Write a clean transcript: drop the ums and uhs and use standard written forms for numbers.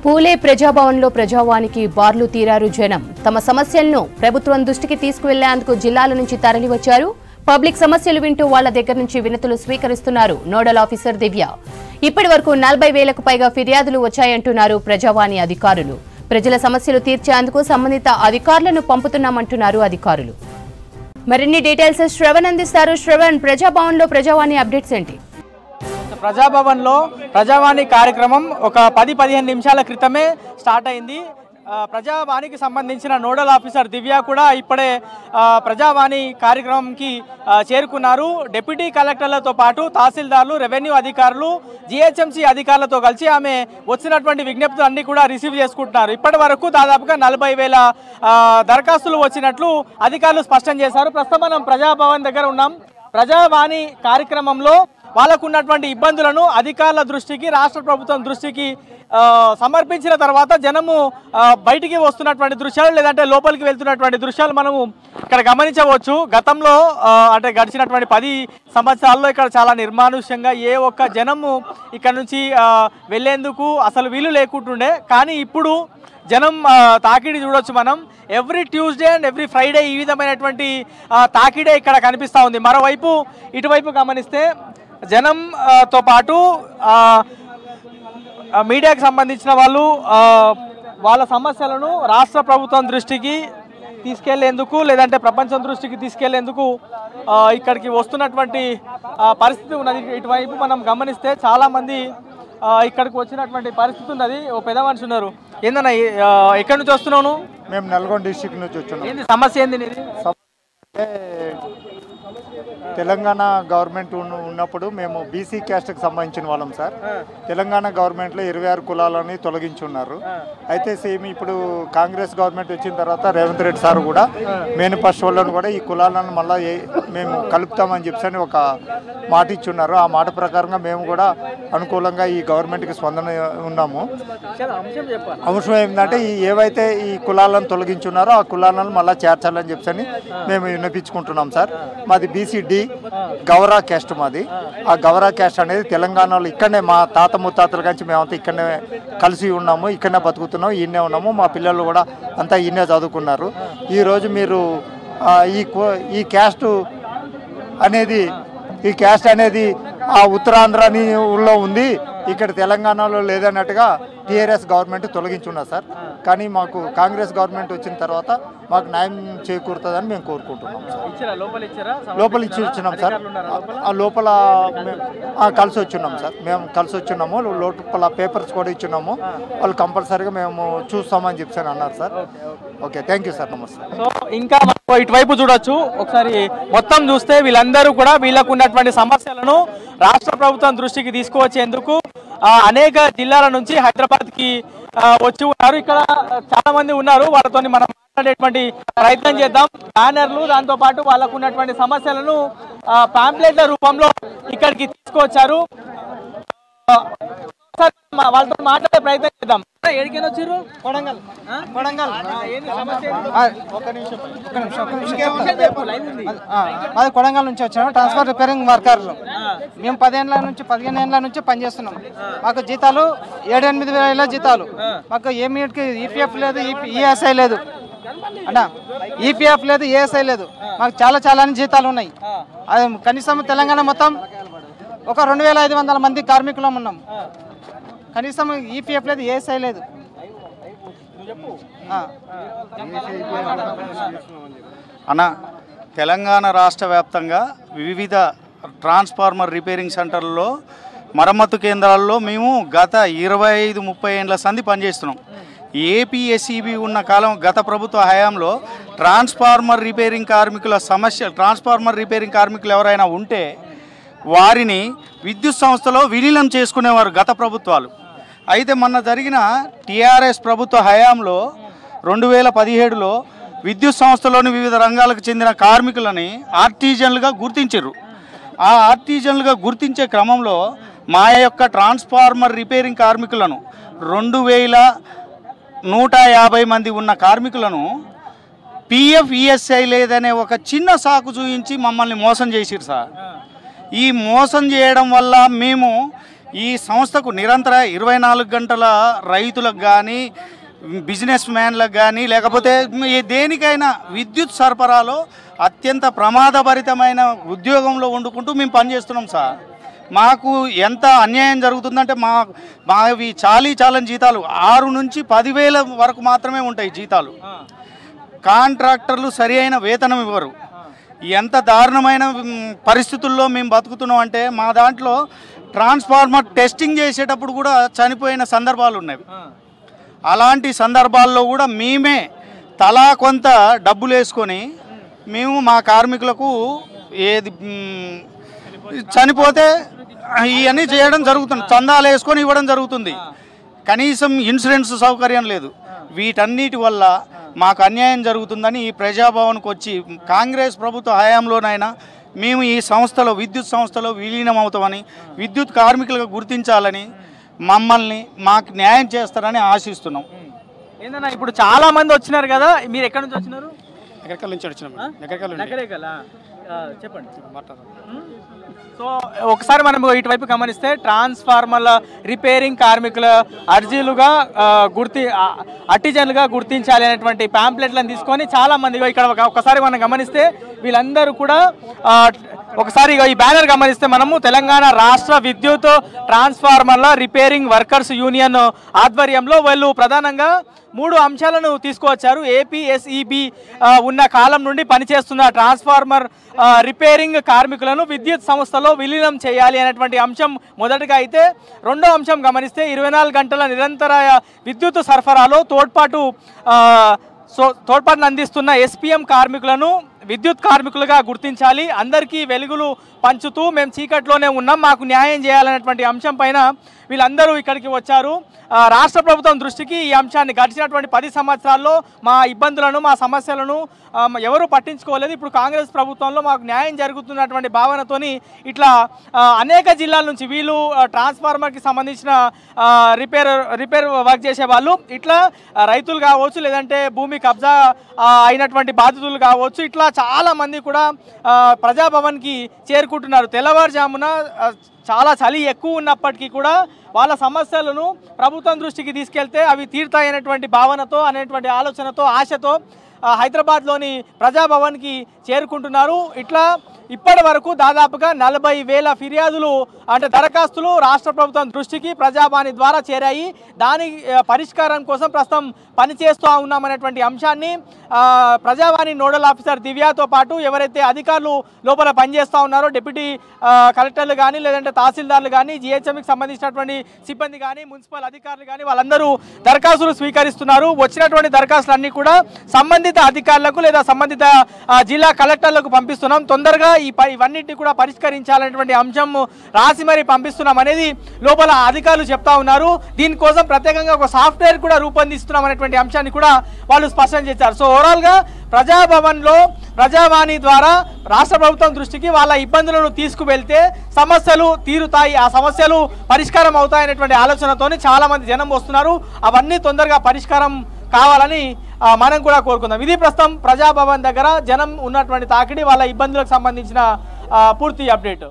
పూలే ప్రజాభవన్లో ప్రజావానికి బార్లు తీరారు జనం. తమ సమస్యలను ప్రభుత్వం దృష్టికి తీసుకువెళ్లేందుకు జిల్లాల నుంచి తరలివచ్చారు. పబ్లిక్ సమస్యలు వింటూ వాళ్ల దగ్గర నుంచి వినతులు స్వీకరిస్తున్నారు నోడల్ ఆఫీసర్ దివ్య. ఇప్పటివరకు 40,000కు పైగా ఫిర్యాదులు వచ్చాయంటున్నారు ప్రజావాణి అధికారులు. ప్రజల సమస్యలు తీర్చేందుకు సంబంధిత అధికారులను పంపుతున్నామంటున్నారు అధికారులు. మరిన్ని డీటెయిల్స్ శ్రవణ్ అందిస్తారు. శ్రవణ్, ప్రజాభవన్లో ప్రజావాణి అప్డేట్స్ ఏంటి? ప్రజాభవన్లో ప్రజావాణి కార్యక్రమం ఒక 10-15 నిమిషాల క్రితమే స్టార్ట్ అయింది. ప్రజావాణికి సంబంధించిన నోడల్ ఆఫీసర్ దివ్య కూడా ఇప్పుడే ప్రజావాణి కార్యక్రమంకి చేరుకున్నారు. డిప్యూటీ కలెక్టర్లతో పాటు తహసీల్దార్లు, రెవెన్యూ అధికారులు, జిహెచ్ఎంసీ అధికారులతో కలిసి ఆమె వచ్చినటువంటి విజ్ఞప్తులు అన్ని కూడా రిసీవ్ చేసుకుంటున్నారు. ఇప్పటి వరకు దాదాపుగా 40,000 దరఖాస్తులు వచ్చినట్లు అధికారులు స్పష్టం చేశారు. ప్రస్తుతం మనం ప్రజాభవన్ దగ్గర ఉన్నాం. ప్రజావాణి కార్యక్రమంలో వాళ్ళకు ఉన్నటువంటి ఇబ్బందులను అధికారుల దృష్టికి, రాష్ట్ర ప్రభుత్వం దృష్టికి సమర్పించిన తర్వాత జనము బయటికి వస్తున్నటువంటి దృశ్యాలు, లేదంటే లోపలికి వెళ్తున్నటువంటి దృశ్యాలు మనము ఇక్కడ గమనించవచ్చు. గతంలో అంటే గడిచినటువంటి 10 సంవత్సరాల్లో ఇక్కడ చాలా నిర్మానుష్యంగా ఏ ఒక్క జనము ఇక్కడ నుంచి వెళ్లేందుకు అసలు వీలు లేకుంటుండే. కానీ ఇప్పుడు జనం తాకిడి చూడొచ్చు మనం. Every Tuesday and every Friday ఈ విధమైనటువంటి తాకిడే ఇక్కడ కనిపిస్తూ ఉంది. మరోవైపు ఇటువైపు గమనిస్తే జనంతో పాటు మీడియాకు సంబంధించిన వాళ్ళు వాళ్ళ సమస్యలను రాష్ట్ర ప్రభుత్వం దృష్టికి తీసుకెళ్లేందుకు, లేదంటే ప్రపంచం దృష్టికి తీసుకెళ్లేందుకు ఇక్కడికి వస్తున్నటువంటి పరిస్థితి ఉన్నది. ఇటువైపు మనం గమనిస్తే చాలామంది ఇక్కడికి వచ్చినటువంటి పరిస్థితి ఉన్నది. ఓ పెద్ద మనిషి ఉన్నారు. ఏందన్నా, ఎక్కడి నుంచి వస్తున్నాను? మేము నల్గొండ డిస్ట్రిక్ట్ నుంచి వచ్చున్నాం. ఏంది సమస్య? ఏంది తెలంగాణ గవర్నమెంట్ ఉన్నప్పుడు మేము బీసీ క్యాస్ట్కి సంబంధించిన వాళ్ళం సార్. తెలంగాణ గవర్నమెంట్లో 26 కులాలని తొలగించున్నారు. అయితే సేమ్ ఇప్పుడు కాంగ్రెస్ గవర్నమెంట్ వచ్చిన తర్వాత రేవంత్ రెడ్డి సార్ కూడా మేనిఫెస్టోలను కూడా ఈ కులాలను మళ్ళీ మేము కలుపుతామని చెప్పి ఒక మాట ఇచ్చున్నారు. ఆ మాట ప్రకారంగా మేము కూడా అనుకూలంగా ఈ గవర్నమెంట్కి స్పందన ఉన్నాము. అంశం ఏంటంటే ఏవైతే ఈ కులాలను తొలగించున్నారో ఆ కులాలను మళ్ళీ చేర్చాలని చెప్పి మేము వినిపించుకుంటున్నాం సార్. మాది బీసీడీ గౌరా క్యాస్ట్ మాది. ఆ గౌరా క్యాస్ట్ అనేది తెలంగాణలో ఇక్కడనే మా తాత ముత్తాతల నుంచి మేమంతా ఇక్కడనే కలిసి ఉన్నాము, ఇక్కడనే బతుకుతున్నాము, ఈయనే ఉన్నాము. మా పిల్లలు కూడా అంతా ఈయనే చదువుకున్నారు. ఈరోజు మీరు ఈ క్యాస్ట్ అనేది ఆ ఉత్తరాంధ్రలో ఉంది, ఇక్కడ తెలంగాణలో లేదన్నట్టుగా టీఆర్ఎస్ గవర్నమెంట్ తొలగించున్నారు సార్. కానీ మాకు కాంగ్రెస్ గవర్నమెంట్ వచ్చిన తర్వాత మాకు న్యాయం చేకూరుతుందని మేము కోరుకుంటున్నాం సార్. లోపల ఇచ్చినాం సార్. లోపల కలిసి వచ్చున్నాం సార్. మేము కలిసి వచ్చున్నాము. లోపల పేపర్స్ కూడా ఇచ్చున్నాము. వాళ్ళు కంపల్సరీగా మేము చూస్తామని చెప్పి అన్నారు sir. Okay, thank you sir. నమస్తే. సో ఇంకా ఇటువైపు చూడొచ్చు. ఒకసారి మొత్తం చూస్తే వీళ్ళందరూ కూడా వీళ్ళకు ఉన్నటువంటి సమస్యలను రాష్ట్ర ప్రభుత్వం దృష్టికి తీసుకువచ్చేందుకు అనేక జిల్లాల నుంచి హైదరాబాద్కి వచ్చి ఉన్నారు. ఇక్కడ చాలా మంది ఉన్నారు. వాళ్ళతో మనం మాట్లాడేటువంటి ప్రయత్నం చేద్దాం. బ్యానర్లు, దాంతో పాటు వాళ్ళకు ఉన్నటువంటి సమస్యలను పాంప్లెట్ల రూపంలో ఇక్కడికి తీసుకువచ్చారు. వాళ్ళతో మాట్లాడే ప్రయత్నం చేద్దాం. ఎడికైనా వచ్చారు? కొడంగల్. మాది కొడంగల్ నుంచి వచ్చాము. ట్రాన్స్ఫర్ రిపేరింగ్ వర్కర్లు. మేము 15 ఏళ్ళ నుంచి పనిచేస్తున్నాం. మాకు జీతాలు 7-8 వేల జీతాలు. మాకు ఏమిటికి ఈపీఎఫ్ లేదు, ఈఎస్ఐ లేదు అన్నా, ఈపీఎఫ్ లేదు, ఈఎస్ఐ లేదు. మాకు చాలా జీతాలు ఉన్నాయి. అది కనీసం తెలంగాణ మొత్తం ఒక 2,500 మంది కార్మికులం ఉన్నాం. కనీసం ఈపీఎఫ్ లేదు, ఏఎస్ఐ లేదు. అన్న, తెలంగాణ రాష్ట్ర వ్యాప్తంగా వివిధ ట్రాన్స్ఫార్మర్ రిపేరింగ్ సెంటర్లలో, మరమ్మతు కేంద్రాల్లో మేము గత 25-30 ఏళ్ళ సంధి పనిచేస్తున్నాం. ఏపీఎస్ఈబి ఉన్న కాలం గత ప్రభుత్వ హయాంలో ట్రాన్స్ఫార్మర్ రిపేరింగ్ కార్మికులు ఎవరైనా ఉంటే వారిని విద్యుత్ సంస్థలో విలీనం చేసుకునేవారు గత ప్రభుత్వాలు. అయితే మొన్న జరిగిన టీఆర్ఎస్ ప్రభుత్వ హయాంలో 2017లో విద్యుత్ సంస్థలోని వివిధ రంగాలకు చెందిన కార్మికులని ఆర్టిజన్లుగా గుర్తించారు. ఆ ఆర్టిజన్లుగా గుర్తించే క్రమంలో మా యొక్క ట్రాన్స్ఫార్మర్ రిపేరింగ్ కార్మికులను 2,150 మంది ఉన్న కార్మికులను పిఎఫ్ ఈఎస్ఐ లేదనే ఒక చిన్న సాకు చూపించి మమ్మల్ని మోసం చేసిరు సార్. ఈ మోసం చేయడం వల్ల మేము ఈ సంస్థకు నిరంతర 24 గంటల రైతులకు కానీ బిజినెస్ మ్యాన్లకు కానీ లేకపోతే దేనికైనా విద్యుత్ సరఫరాలో అత్యంత ప్రమాదభరితమైన ఉద్యోగంలో వండుకుంటూ మేము పనిచేస్తున్నాం సార్. మాకు ఎంత అన్యాయం జరుగుతుందంటే మావి చాలని జీతాలు 6 నుంచి 10,000 వరకు మాత్రమే ఉంటాయి జీతాలు. కాంట్రాక్టర్లు సరి అయిన వేతనం ఇవ్వరు. ఎంత దారుణమైన పరిస్థితుల్లో మేము బతుకుతున్నాం అంటే మా దాంట్లో ట్రాన్స్ఫార్మర్ టెస్టింగ్ చేసేటప్పుడు కూడా చనిపోయిన సందర్భాలు ఉన్నాయి. అలాంటి సందర్భాల్లో కూడా మేమే తలా కొంత డబ్బులు వేసుకొని మేము మా కార్మికులకు ఏది చనిపోతే ఇవన్నీ చేయడం జరుగుతుంది, చందాలు వేసుకొని ఇవ్వడం జరుగుతుంది. కనీసం ఇన్సూరెన్స్ సౌకర్యం లేదు. వీటన్నిటి వల్ల మాకు అన్యాయం జరుగుతుందని ఈ ప్రజాభవన్కి వచ్చి కాంగ్రెస్ ప్రభుత్వ హయాంలోనైనా మేము ఈ సంస్థలో విద్యుత్ సంస్థలో విలీనం అవుతామని, విద్యుత్ కార్మికులుగా గుర్తించాలని, మమ్మల్ని మాకు న్యాయం చేస్తారని ఆశిస్తున్నాం. ఏందన్నా ఇప్పుడు చాలా మంది వచ్చినారు కదా, మీరు ఎక్కడి నుంచి వచ్చినారు? నగరికల్ నుంచి వచ్చినాం. చెప్పండి. సో ఒకసారి మనం ఇటువైపు గమనిస్తే ట్రాన్స్ఫార్మర్ల రిపేరింగ్ కార్మికుల అర్జీలుగా అర్టిజన్లుగా గుర్తించాలి అనేటువంటి ప్యాంప్లెట్లను తీసుకొని చాలా మంది ఇక్కడ ఒకసారి మనం గమనిస్తే వీళ్ళందరూ కూడా ఒకసారి ఈ బ్యానర్ గమనిస్తే మనము తెలంగాణ రాష్ట్ర విద్యుత్ ట్రాన్స్ఫార్మర్ల రిపేరింగ్ వర్కర్స్ యూనియన్ ఆధ్వర్యంలో వాళ్ళు ప్రధానంగా 3 అంశాలను తీసుకువచ్చారు. ఏపీఎస్ఈబి ఉన్న కాలం నుండి పనిచేస్తున్న ట్రాన్స్ఫార్మర్ రిపేరింగ్ కార్మికులను విద్యుత్ సంస్థలో విలీనం చేయాలి అనేటువంటి అంశం మొదటగా అయితే, రెండో అంశం గమనిస్తే 24 గంటల నిరంతర విద్యుత్ సరఫరాలో తోడ్పాటును అందిస్తున్న ఎస్పీఎం కార్మికులను విద్యుత్ కార్మికులుగా గుర్తించాలి. అందరికీ వెలుగులు పంచుతూ మేము చీకట్లోనే ఉన్నాం, మాకు న్యాయం చేయాలనేటువంటి అంశం పైన వీళ్ళందరూ ఇక్కడికి వచ్చారు. రాష్ట్ర ప్రభుత్వం దృష్టికి ఈ అంశాన్ని గడిచినటువంటి 10 సంవత్సరాల్లో మా ఇబ్బందులను మా సమస్యలను ఎవరు పట్టించుకోలేదు. ఇప్పుడు కాంగ్రెస్ ప్రభుత్వంలో మాకు న్యాయం జరుగుతున్నటువంటి భావనతోని ఇట్లా అనేక జిల్లాల నుంచి వీళ్ళు ట్రాన్స్ఫార్మర్కి సంబంధించిన రిపేర్ వర్క్ చేసే వాళ్ళు, ఇట్లా రైతులు కావచ్చు, లేదంటే భూమి కబ్జా అయినటువంటి బాధితులు కావచ్చు, ఇట్లా చాలామంది కూడా ప్రజాభవన్కి చేరుకుంటున్నారు. తెల్లవారుజామున చాలా చలి ఎక్కువ ఉన్నప్పటికీ కూడా వాళ్ళ సమస్యలను ప్రభుత్వం దృష్టికి తీసుకెళ్తే అవి తీరుతాయనేటువంటి భావనతో, అనేటువంటి ఆలోచనతో, ఆశతో హైదరాబాద్లోని ప్రజాభవన్కి చేరుకుంటున్నారు. ఇట్లా ఇప్పటి వరకు దాదాపుగా 40,000 ఫిర్యాదులు అంటే దరఖాస్తులు రాష్ట్ర ప్రభుత్వం దృష్టికి ప్రజావాణి ద్వారా చేరాయి. దాని పరిష్కారం కోసం ప్రస్తుతం పనిచేస్తూ ఉన్నామనేటువంటి అంశాన్ని ప్రజావాణి నోడల్ ఆఫీసర్ దివ్యాతో పాటు ఎవరైతే అధికారులు లోపల పనిచేస్తూ ఉన్నారో డిప్యూటీ కలెక్టర్లు కానీ, లేదంటే తహసీల్దార్లు కానీ, జిహెచ్ఎంకి సంబంధించినటువంటి సిబ్బంది కానీ, మున్సిపల్ అధికారులు కానీ వాళ్ళందరూ దరఖాస్తులు స్వీకరిస్తున్నారు. వచ్చినటువంటి దరఖాస్తులన్నీ కూడా సంబంధిత అధికారులకు లేదా సంబంధిత జిల్లా కలెక్టర్లకు పంపిస్తున్నాం. తొందరగా ఇవన్నిటిని కూడా పరిష్కరించాలనేటువంటి అంశం రాసి మరీ పంపిస్తున్నాం అనేది లోపల అధికారులు చెప్తా ఉన్నారు. దీనికోసం ప్రత్యేకంగా ఒక సాఫ్ట్వేర్ కూడా రూపొందిస్తున్నాం అనేటువంటి అంశాన్ని కూడా వాళ్ళు స్పష్టం చేశారు. సో ఓవరాల్గా ప్రజాభవన్లో ప్రజావాణి ద్వారా రాష్ట్ర ప్రభుత్వం దృష్టికి వాళ్ళ ఇబ్బందులను తీసుకువెళ్తే సమస్యలు తీరుతాయి, ఆ సమస్యలు పరిష్కారం అవుతాయనేటువంటి ఆలోచనతోనే చాలామంది జనం వస్తున్నారు. అవన్నీ తొందరగా పరిష్కారం కావాలని మనం కూడా కోరుకుందాం. ఇది ప్రస్తుతం ప్రజాభవన్ దగ్గర జనం ఉన్నటువంటి తాకిడి, వాళ్ళ ఇబ్బందులకు సంబంధించిన పూర్తి అప్డేట్.